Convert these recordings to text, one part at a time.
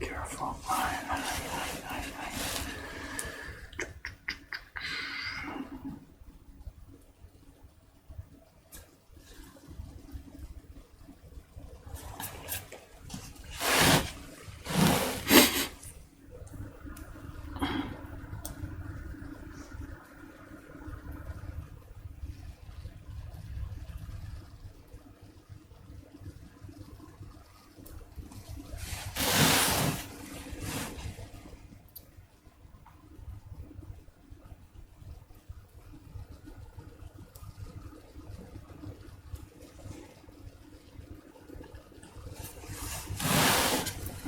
Careful.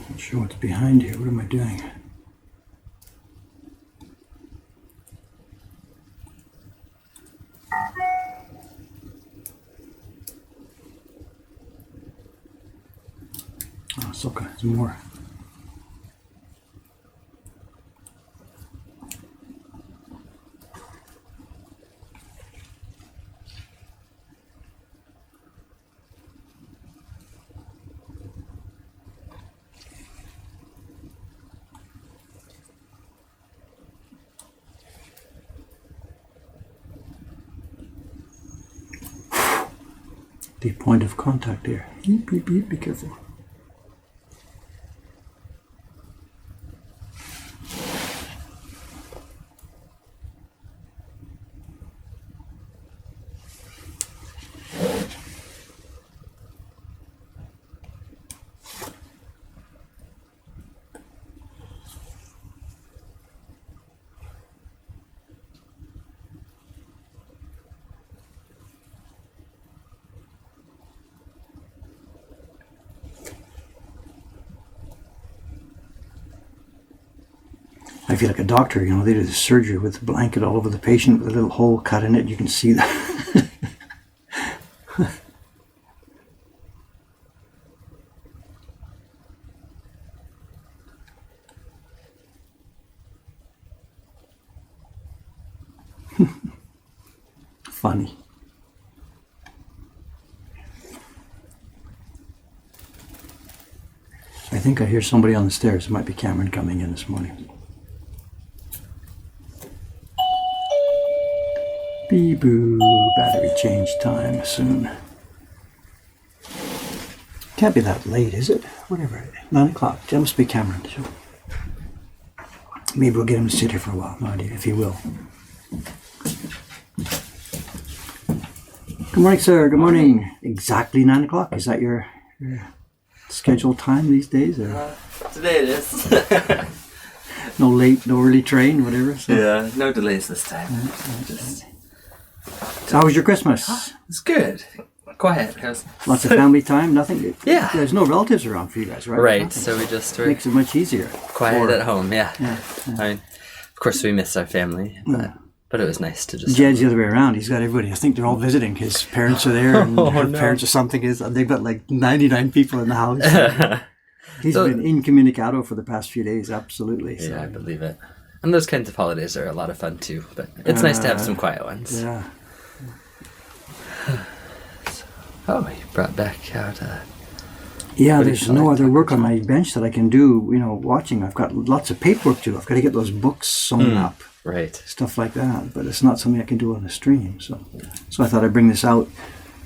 Not sure what's behind here. What am I doing? Oh, it's okay. There's more. The point of contact here. Beep, beep, beep. Be careful. I feel like a doctor, you know, they do the surgery with the blanket all over the patient with a little hole cut in it. You can see that. Funny. I think I hear somebody on the stairs. It might be Cameron coming in this morning. Bee-boo, battery change time soon. Can't be that late, is it? Whatever, 9 o'clock. That must be Cameron. So maybe we'll get him to sit here for a while. No idea if he will. Good morning, sir. Good morning. Exactly 9 o'clock. Is that your scheduled time these days? Or? Today it is. No late, no early train, whatever. So. Yeah, no delays this time. So how was your Christmas? It's good. Quiet. Lots of family time, nothing? Yeah. There's no relatives around for you guys, right? Right, Nothing. so we just were Makes it much easier. quiet at home, yeah. Yeah. I mean, of course we miss our family, but it was nice to just... Jed's the other way around. He's got everybody. I think they're all visiting. His parents are there, and her parents or something is. And they've got like 99 people in the house. He's been incommunicado for the past few days, absolutely. So. Yeah, I believe it. And those kinds of holidays are a lot of fun too, but it's nice to have some quiet ones. Yeah. Oh, you brought back out Yeah, there's no other work on my bench that I can do, you know, watching. I've got lots of paperwork to do. I've got to get those books sewn up. Right. Stuff like that. But it's not something I can do on the stream. So I thought I'd bring this out.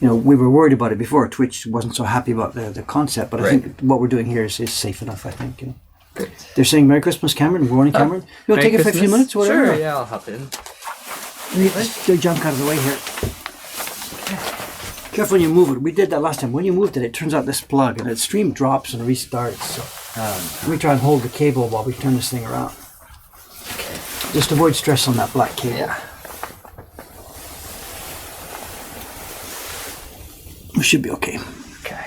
You know, we were worried about it before. Twitch wasn't so happy about the concept, but I think what we're doing here is safe enough, I think. You know. Great. They're saying Merry Christmas, Cameron. Good morning, Cameron. You want to take it for a few minutes or whatever? Sure, yeah, I'll hop in. Let's do jump out of the way here. Careful when you move it. We did that last time. When you moved it, it turns out this plug and the stream drops and restarts. So let me try and hold the cable while we turn this thing around. Okay. Just avoid stress on that black cable. Yeah. We should be okay. Okay.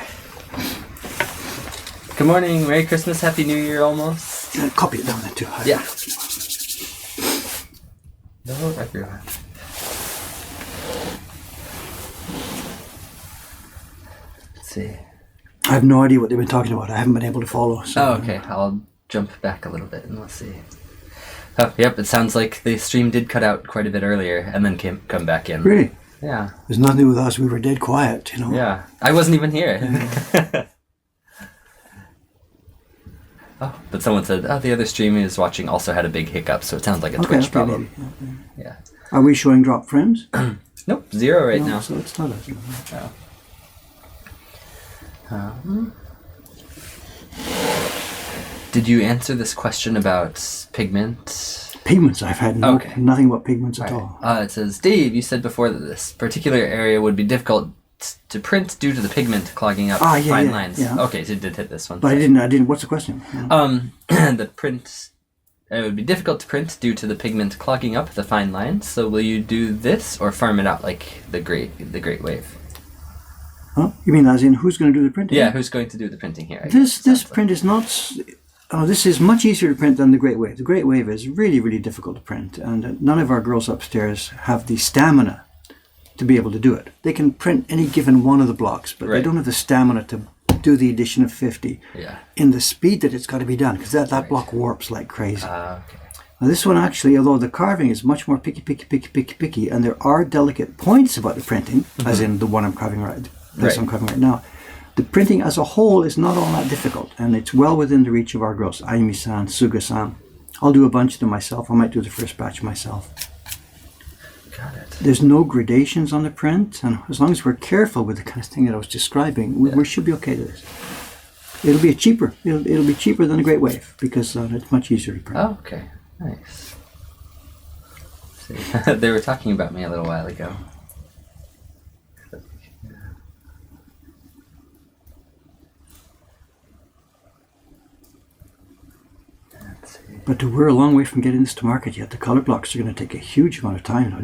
Good morning, Merry Christmas, Happy New Year almost. Copy it down there too. Yeah. No, everyone. Let's see. I have no idea what they've been talking about. I haven't been able to follow. So. Oh, okay. I'll jump back a little bit and let's see. Oh, yep. It sounds like the stream did cut out quite a bit earlier and then come back in. Really? Yeah. There's nothing with us. We were dead quiet, you know. Yeah. I wasn't even here. Oh, but someone said, the other stream he was watching also had a big hiccup, so it sounds like a Twitch problem. Maybe. Yeah. Are we showing drop frames? Nope, 0 right No, now. So it's not a... Oh. Did you answer this question about pigment? Pigments, I've had nothing but pigments at all. It says, Dave, you said before that this particular area would be difficult to print due to the pigment clogging up fine lines. Yeah. Okay, so you did hit this one. But I didn't. What's the question? The print, it would be difficult to print due to the pigment clogging up the fine lines. So will you do this or farm it out like the Great Wave? Huh? You mean as in who's going to do the printing? Yeah, who's going to do the printing here? This print is not... this is much easier to print than the Great Wave. The Great Wave is really, really difficult to print, and none of our girls upstairs have the stamina to be able to do it. They can print any given one of the blocks, but they don't have the stamina to do the addition of 50 in the speed that it's got to be done, because that block warps like crazy. Okay. Now this one actually, although the carving is much more picky, and there are delicate points about the printing, as in the one I'm carving right now, the printing as a whole is not all that difficult, and it's well within the reach of our girls. Ayumi-san, Suga-san. I'll do a bunch of them myself. I might do the first batch myself. Got it. There's no gradations on the print, and as long as we're careful with the kind of thing that I was describing, we should be okay to this. It'll be cheaper. It'll be cheaper than the Great Wave, because it's much easier to print. Oh, okay. Nice. See. They were talking about me a little while ago. But we're a long way from getting this to market yet. The color blocks are going to take a huge amount of time now.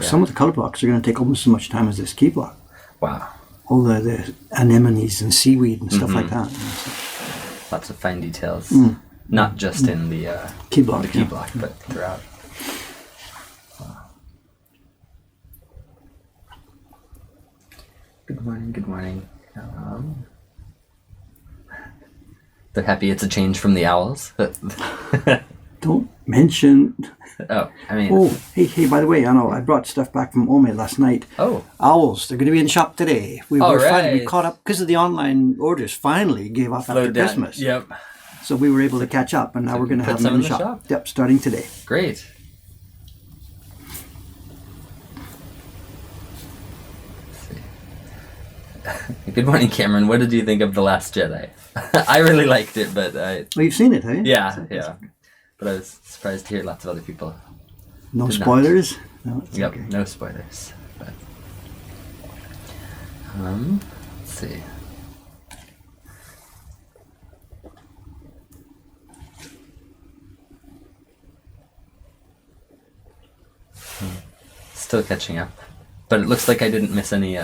Some of the color blocks are going to take almost as much time as this key block. Wow. All the anemones and seaweed and stuff like that. Lots of fine details. Not just in the key block, but throughout. Wow. Good morning. They're happy it's a change from the owls. Don't mention... Oh, I mean... Oh, hey, by the way, I brought stuff back from Ome last night. Oh. Owls, they're going to be in shop today. We finally caught up, because of the online orders, finally gave up after Christmas. Yep. So we were able to catch up, and now we're going to have them in the shop. Yep, starting today. Great. Good morning, Cameron. What did you think of The Last Jedi? I really liked it, but Well, you've seen it, have you? Yeah. But I was surprised to hear lots of other people. No spoilers? No, yep, okay. No spoilers. But, let's see. Still catching up. But it looks like I didn't miss any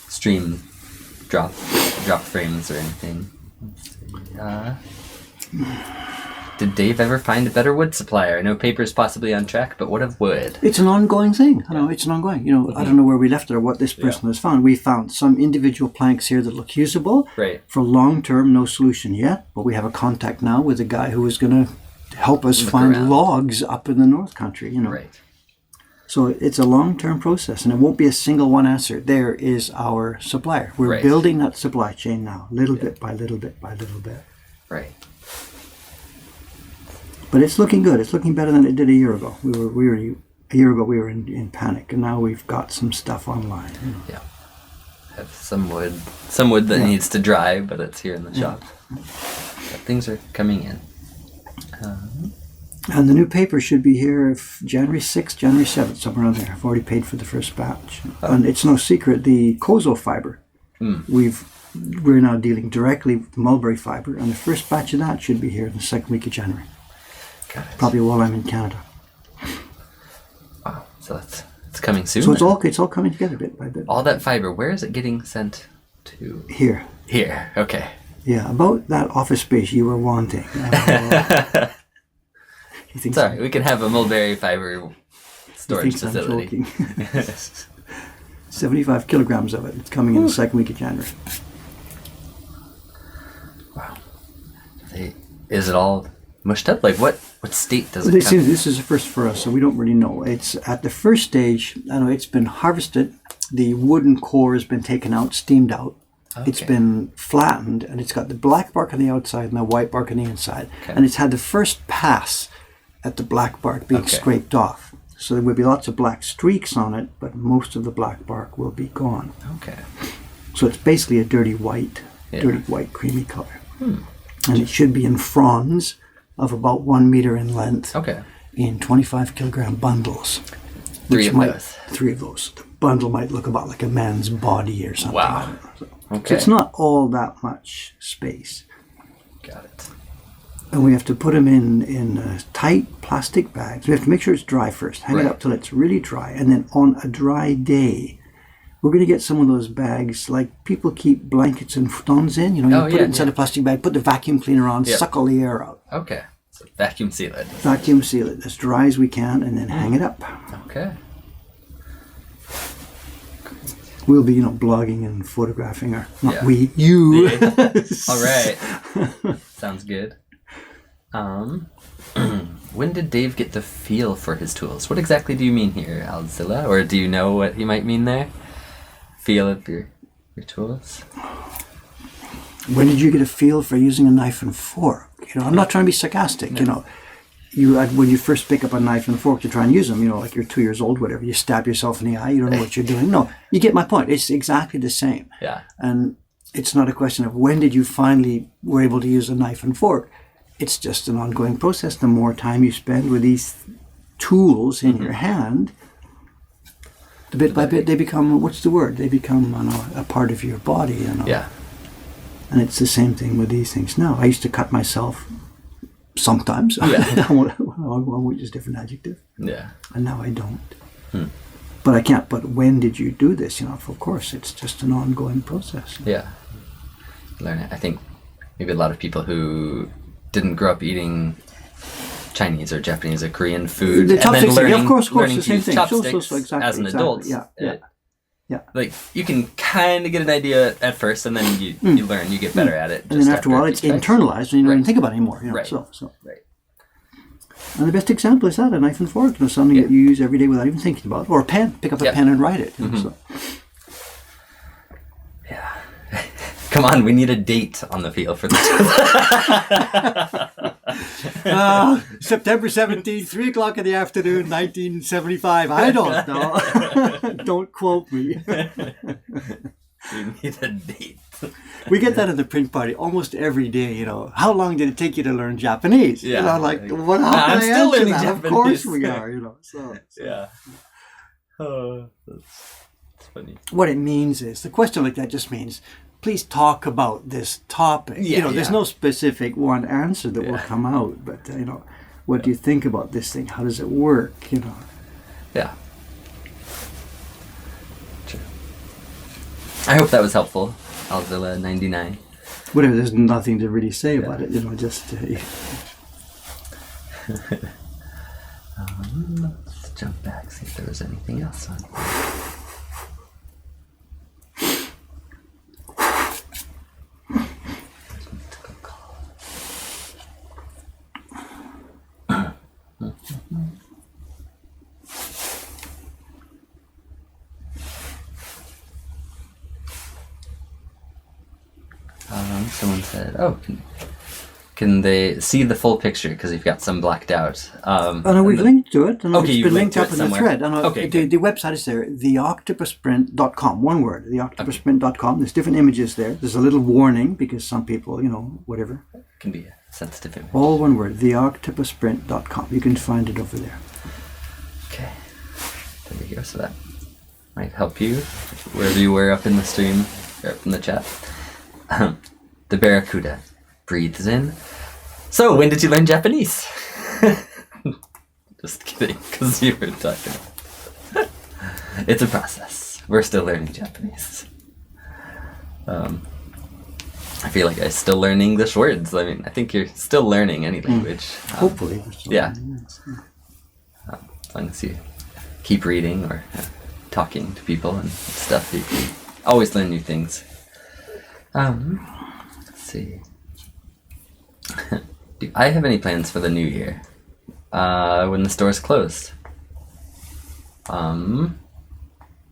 stream drop frames or anything. Did Dave ever find a better wood supplier? I know paper's possibly on track, but what of wood? It's an ongoing thing. I know it's an ongoing. I don't know where we left it or what this person has found. We found some individual planks here that look usable. Right. For long term, no solution yet, but we have a contact now with a guy who is going to help us find logs up in the North Country. Right. So it's a long-term process, and it won't be a single one answer. There is our supplier. We're building that supply chain now, little bit by little bit by little bit. Right. But it's looking good. It's looking better than it did a year ago. A year ago we were in panic, and now we've got some stuff online. Yeah. Have some wood that needs to dry, but it's here in the shop. But things are coming in. And the new paper should be here January 6th, January 7th, somewhere around there. I've already paid for the first batch. And it's no secret, the Kozo fiber, we're now dealing directly with the mulberry fiber, and the first batch of that should be here in the second week of January. Got it. Probably while I'm in Canada. Wow, so it's coming soon. So it's all coming together bit by bit. All that fiber, where is it getting sent to? Here. Here, okay. Yeah, about that office space you were wanting. Sorry, we can have a mulberry fiber storage facility. 75 kilograms of it. It's coming in the second week of January. Wow. Is it all mushed up? Like what state does it come in? This is the first for us, so we don't really know. It's at the first stage. I know it's been harvested. The wooden core has been taken out, steamed out. It's been flattened, and it's got the black bark on the outside and the white bark on the inside. Okay. And it's had the first pass at the black bark being scraped off. So there will be lots of black streaks on it, but most of the black bark will be gone. Okay. So it's basically a dirty white creamy color. And it should be in fronds of about 1 meter in length. Okay. In 25 kilogram bundles. Three of those. The bundle might look about like a man's body or something. Wow. So Okay. it's not all that much space. Got it. And we have to put them in tight plastic bags. We have to make sure it's dry first. Hang it up till it's really dry. And then on a dry day, we're going to get some of those bags like people keep blankets and futons in. You know, you put it inside a plastic bag, put the vacuum cleaner on, suck all the air out. Okay. So vacuum seal it. Vacuum seal it as dry as we can, and then hang it up. Okay. We'll be, blogging and photographing, or not you. All right. Sounds good. When did Dave get the feel for his tools? What exactly do you mean here, Alzilla? Or do you know what you might mean there? Feel of your tools? When did you get a feel for using a knife and fork? I'm not trying to be sarcastic. No. When you first pick up a knife and fork to try and use them, like you're 2 years old, whatever, you stab yourself in the eye, you don't know what you're doing. No, you get my point. It's exactly the same. Yeah. And it's not a question of when did you finally were able to use a knife and fork. It's just an ongoing process. The more time you spend with these tools in your hand, the bit by bit they become, what's the word? They become a part of your body. Yeah. And it's the same thing with these things now. I used to cut myself sometimes. Yeah. I won't use a different adjective. Yeah. And now I don't. But I can't. But when did you do this? Of course, it's just an ongoing process. Yeah. Learn it. I think maybe a lot of people who didn't grow up eating Chinese or Japanese or Korean food, The and then chopsticks, learning, of course, learning the to same use thing. chopsticks Exactly, as an adult. Yeah. Like you can kind of get an idea at first, and then you learn, you get better at it. And then after a while, it's internalized, and you don't even think about it anymore. Right. So. Right. And the best example is that a knife and fork, something that you use every day without even thinking about, or a pen. Pick up a pen and write it. Yeah. Come on, we need a date on the field for this. September 17th, 3 o'clock in the afternoon, 1975. I don't know. Don't quote me. We need a date. We get that at the print party almost every day. How long did it take you to learn Japanese? Yeah. How I'm still learning Japanese. Of course we are. So. Yeah. Oh, that's funny. What it means is, the question like that just means, please talk about this topic. There's no specific one answer that will come out, but what do you think about this thing? How does it work? Yeah. True. I hope that was helpful, Alzilla 99. Whatever. There's nothing to really say about it. Just. Let's jump back, see if there was anything else on. Someone said, can they see the full picture because you've got some blacked out? We've linked to it. Okay, it's been linked up in the somewhere. thread. The website is there, theoctopusprint.com. One word, theoctopusprint.com. There's different images there. There's a little warning because some people, whatever. Can be a sensitive image. All one word, theoctopusprint.com. You can find it over there. Okay. There we go. So that might help you wherever you were up in the stream or up in the chat. The Barracuda breathes in. So, when did you learn Japanese? Just kidding, because you were talking. It's a process. We're still learning Japanese. I feel like I still learn English words. I mean, I think you're still learning any language. Hopefully. Yeah. As long as you keep reading or talking to people and stuff, you can always learn new things. Let's see. Do I have any plans for the new year? When the store's closed?